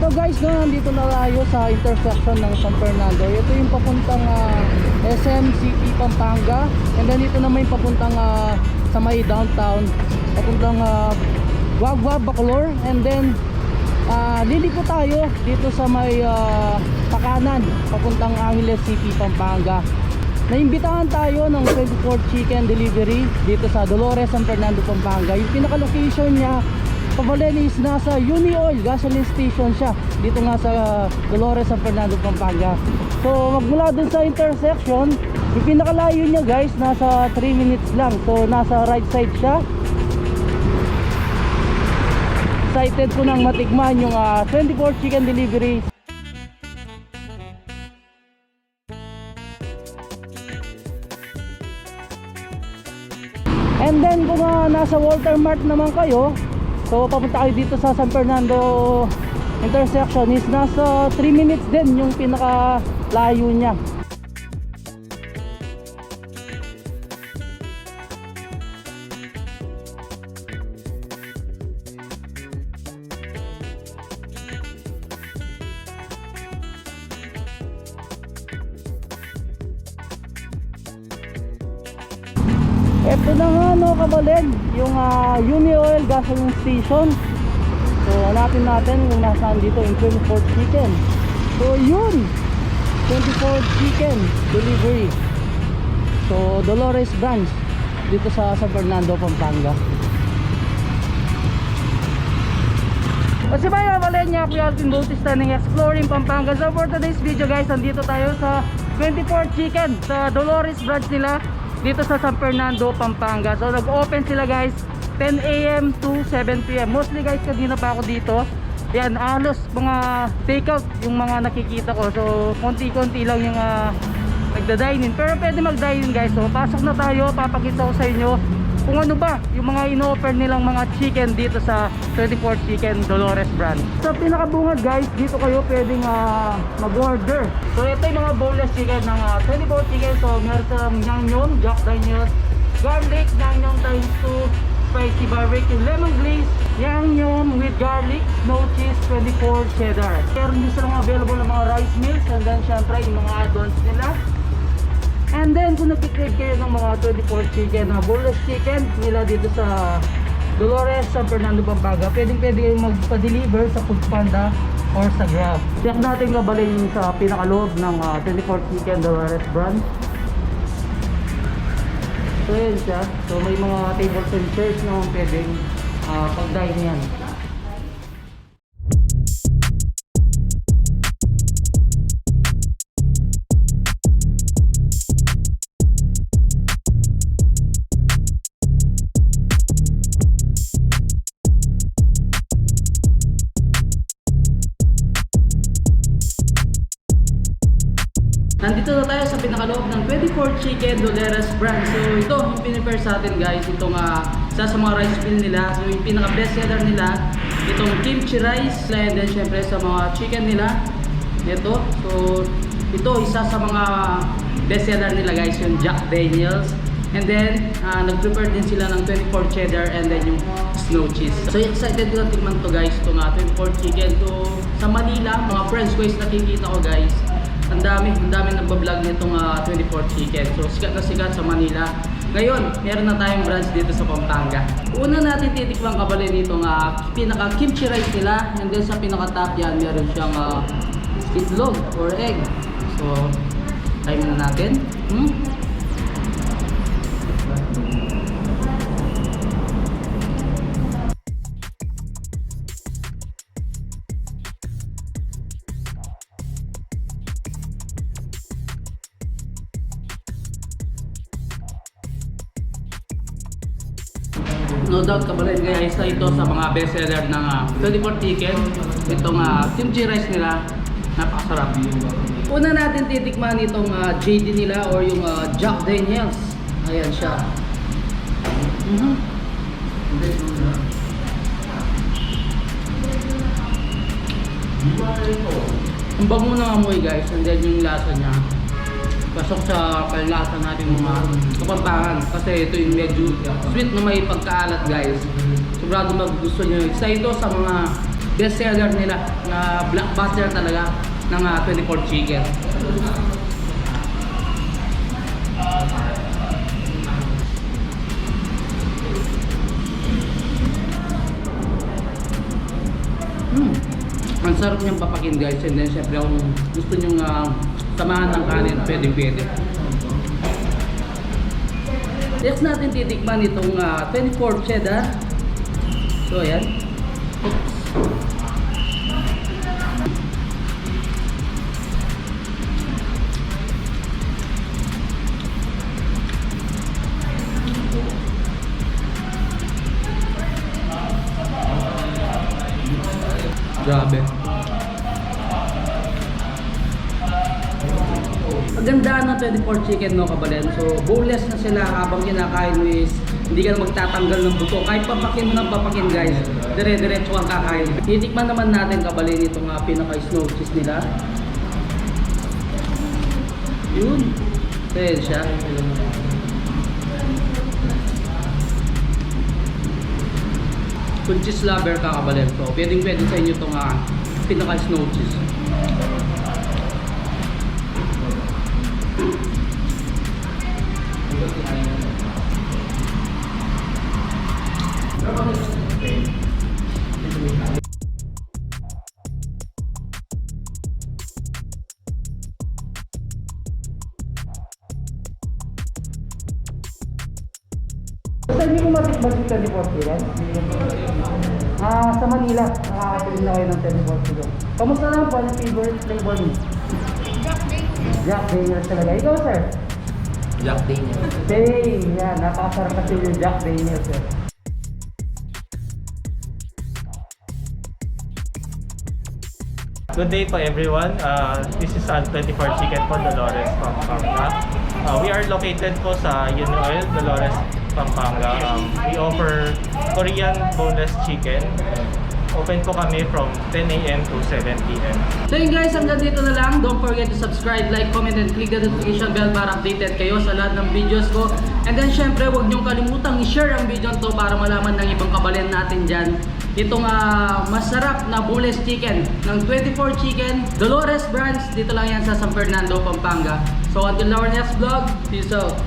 tayo guys, no? Nandito na tayo sa intersection ng San Fernando. Ito yung papuntang SM City, Pampanga. And then ito naman yung papuntang sa may downtown, papuntang Guagua, Bacolor. And then liliko tayo dito sa may pakanan, papuntang Angeles City, Pampanga. Naimbitahan tayo ng 24 Chicken Delivery dito sa Dolores, San Fernando, Pampanga. Yung pinaka-location niya Pabalen is nasa Uni Oil gasoline station siya. Dito nga sa Dolores, San Fernando, Pampanga. So magmula dun sa intersection, yung pinakalayo niya guys, nasa 3 minutes lang. So nasa right side siya. Excited ko nang matikman yung 24 Chicken Delivery. And then kung nasa Walter Mart naman kayo, so papunta kayo dito sa San Fernando intersection, is nasa 3 minutes din yung pinaka layo niya. Ito na nga no kabalen, yung Uni Oil gasoline station. So hanapin natin kung nasaan dito yung 24 Chicken. So yun, 24 Chicken Delivery. So Dolores branch dito sa San Fernando, Pampanga. What's up mga kabalen, niya po yung Alvin Bautista ng Exploring Pampanga. So for today's video guys, nandito tayo sa 24 Chicken sa Dolores branch nila dito sa San Fernando, Pampanga. So nag-open sila guys 10 AM to 7 PM. Mostly guys, kanina pa ako dito. Yan, halos mga takeout yung mga nakikita ko. So konti-konti lang yung nagda-dine-in. Pero pwede mag-dine-in guys. So pasok na tayo, papakita ko sa inyo kung ano ba yung mga ino-offer nilang mga chicken dito sa 24 Chicken Dolores brand. So pinakabungad guys, dito kayo pwedeng mag-order. So ito yung mga boneless chicken ng 24 Chicken. So meron silang Nyangnyeom, Jack Daniels, garlic, Nyangnyeom times 2, spicy barbecue, lemon glaze, Nyangnyeom with garlic, snow cheese, 24 cheddar. Meron din silang available ng mga rice meals, and then syempre yung mga add-ons nila. And then kung nagkikrave kayo ng mga 24 chicken na boneless chicken nila dito sa Dolores, San Fernando, Pampanga, pwede kayong magpa-deliver sa Foodpanda or sa Grab. Check natin kabalin sa pinakaloob ng 24 Chicken Dolores brand. So yun siya. So may mga tables and chairs na pwedeng pag-dine yan. Nandito na tayo sa pinakaloob ng 24 Chicken Dolores brand. So ito yung pinipare sa atin guys. Itong isa sa mga rice meal nila. So yung pinaka best seller nila, itong kimchi rice. And then syempre sa mga chicken nila, ito. So ito isa sa mga best seller nila guys, yung Jack Daniels. And then nag-prepare din sila ng 24 cheddar and then yung snow cheese. So excited ko na tingnan to guys, itong 24 chicken. So sa Manila, mga friends ko is nakikita ko guys, ang dami nagbablog nitong 24 Chicken. So sikat na sikat sa Manila. Ngayon, meron na tayong branch dito sa Pampanga. Una natin titikman kabalin nitong pinaka kimchi rice nila. And then sa pinaka top yan, meron siyang itlog or egg. So try muna natin. No doubt kabalin guys, isa ito sa mga best seller ng 24 Chicken. Itong kimchi rice nila, napakasarap. Una natin titikman itong JD nila or yung Jack Daniels. Ayan siya. Ang bango ng amoy guys, and then yung lasa niya pasok sa kalasa natin mga Kapampangan, kasi ito yung medyo sweet na may pagkaalat guys. Sobrado magugustuhan nyo. Isa ito sa mga best seller nila, na blockbuster talaga ng 24 chicken. Ang sarap niyang papakin guys, and then syempre kung gusto niyong samahan ng kanin, pwede. Next natin titikman itong 24 cheddar. So ayan. Grabe. Maganda ng 24 chicken, no, kabalen. So boneless na sila habang kinakain mo is hindi ka na magtatanggal ng buto. Kahit papakin mo ng papakin guys, dire-diretso ang kakain. Titikman naman natin, kabalen, itong pinaka-snow cheese nila. Yun. So yun siya. Kung cheese lover ka, kabalen, so pwedeng sa inyo itong pinaka-snow cheese. Saan niyo matikman yung 24 chicken? Sa Manila, nakakapilin na kayo ng 24 chicken. Kamusta lang po ang favorite flavor niyo? Jack Daniels talaga. Ikaw sir? Jack Daniels. Yan, napakasarap kasi yung Jack Daniels sir. Good day po everyone. This is Al 24 Chicken po, Dolores, Pampanga. We are located po sa Unioil, Dolores, Pampanga. We offer Korean boneless chicken. Open po kami from 10 a.m. to 7 p.m. So yun guys, hanggang dito na lang. Don't forget to subscribe, like, comment, and click the notification bell para updated kayo sa lahat ng videos ko. And then syempre, huwag niyong kalimutang i-share ang video to para malaman ng ibang kabalen natin dyan itong masarap na boneless chicken ng 24 Chicken Dolores branch. Dito lang yan sa San Fernando, Pampanga. So until our next vlog, peace out.